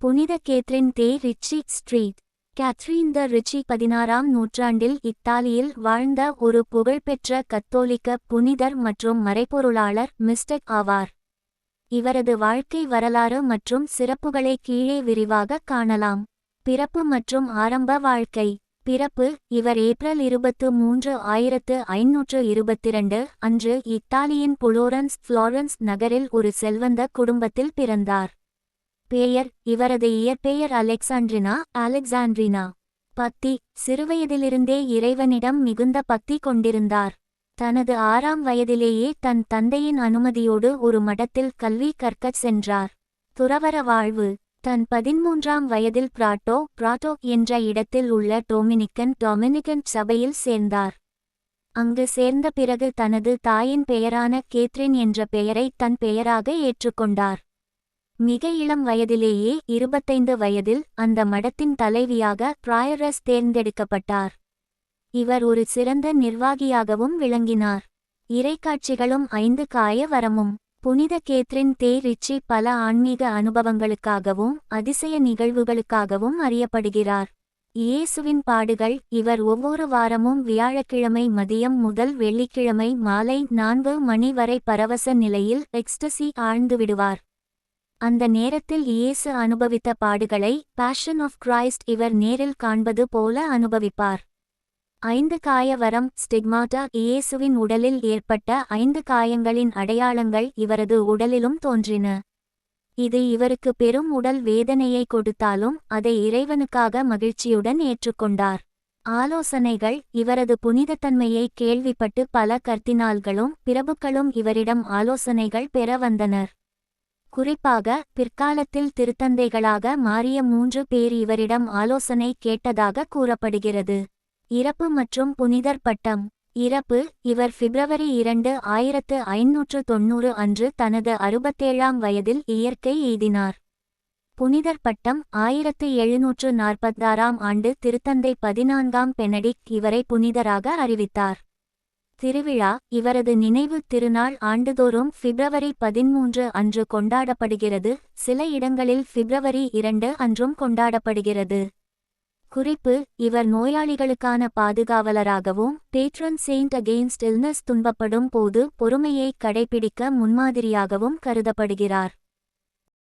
புனித கேத்ரின் தே rich street. Katherine த rich 16ஆம் நூற்றாண்டில் இத்தாலியில் வாழ்ந்த ஒரு புகழ்பெற்ற கத்தோலிக்க புனிதர் மற்றும் மறைபொருளாளர் மிஸ்டிக் ஆவார். இவரது வாழ்க்கை வரலாறு மற்றும் சிறப்புகளை கீழே விரிவாக காணலாம். பிறப்பு மற்றும் ஆரம்ப வாழ்க்கை. பிறப்பு: இவர் ஏப்ரல் 23, 1522 அன்று இத்தாலியின் புளோரன்ஸ் நகரில் ஒரு செல்வந்த குடும்பத்தில் பிறந்தார். பெயர்: இவரது இயற்பெயர் அலெக்சாண்ட்ரினா. பக்தி: சிறுவயதிலிருந்தே இறைவனிடம் மிகுந்த பக்தி கொண்டிருந்தார். தனது 6ஆம் வயதிலேயே தன் தந்தையின் அனுமதியோடு ஒரு மடத்தில் கல்வி கற்கச் சென்றார். துறவற வாழ்வு: தன் 13ஆம் வயதில் பிராட்டோ என்ற இடத்தில் உள்ள டொமினிக்கன் சபையில் சேர்ந்தார். அங்கு சேர்ந்த பிறகு தனது தாயின் பெயரான கேத்ரின் என்ற பெயரை தன் பெயராக ஏற்றுக்கொண்டார். மிக இளம் வயதிலேயே 25 வயதில் அந்த மடத்தின் தலைவியாக பிராயரஸ் தேர்ந்தெடுக்கப்பட்டார். இவர் ஒரு சிறந்த நிர்வாகியாகவும் விளங்கினார். இறைக்காட்சிகளும் 5 காய வரமும். புனித கேத்ரின் தே ரிச்சி பல ஆன்மீக அனுபவங்களுக்காகவும் அதிசய நிகழ்வுகளுக்காகவும் அறியப்படுகிறார். இயேசுவின் பாடுகள்: இவர் ஒவ்வொரு வாரமும் வியாழக்கிழமை மதியம் முதல் வெள்ளிக்கிழமை மாலை 4 மணி வரை பரவச நிலையில் எக்ஸ்டசி ஆழ்ந்துவிடுவார். அந்த நேரத்தில் இயேசு அனுபவித்த பாடுகளை பேஷன் ஆஃப் கிரைஸ்ட் இவர் நேரில் காண்பது போல அனுபவிப்பார். 5 காய வரம் ஸ்டிக்மாட்டா: இயேசுவின் உடலில் ஏற்பட்ட 5 காயங்களின் அடையாளங்கள் இவரது உடலிலும் தோன்றின. இது இவருக்கு பெரும் உடல் வேதனையை கொடுத்தாலும் அதை இறைவனுக்காக மகிழ்ச்சியுடன் ஏற்றுக்கொண்டார். ஆலோசனைகள்: இவரது புனிதத்தன்மையை கேள்விப்பட்டு பல கர்தினால்களும் பிரபுக்களும் இவரிடம் ஆலோசனைகள் பெற வந்தனர். குறிப்பாக பிற்காலத்தில் திருத்தந்தைகளாக மாறிய 3 பேர் இவரிடம் ஆலோசனை கேட்டதாக கூறப்படுகிறது. இறப்பு மற்றும் புனிதர் பட்டம். இறப்பு: இவர் பிப்ரவரி 2, 1590 அன்று தனது 67ஆம் வயதில் இயற்கை எய்தினார். புனிதர் பட்டம்: 1746ஆம் ஆண்டு திருத்தந்தை 14ஆம் பெனடிக்ட் இவரை புனிதராக அறிவித்தார். திருவிழா: இவரது நினைவு திருநாள் ஆண்டுதோறும் பிப்ரவரி 13 அன்று கொண்டாடப்படுகிறது. சில இடங்களில் பிப்ரவரி 2 அன்றும் கொண்டாடப்படுகிறது. குறிப்பு: இவர் நோயாளிகளுக்கான பாதுகாவலராகவும் பேட்ரன் செயின்ட் அகெயின்ஸ்ட் இல்னஸ் துன்பப்படும் போது பொறுமையை கடைபிடிக்க முன்மாதிரியாகவும் கருதப்படுகிறார்.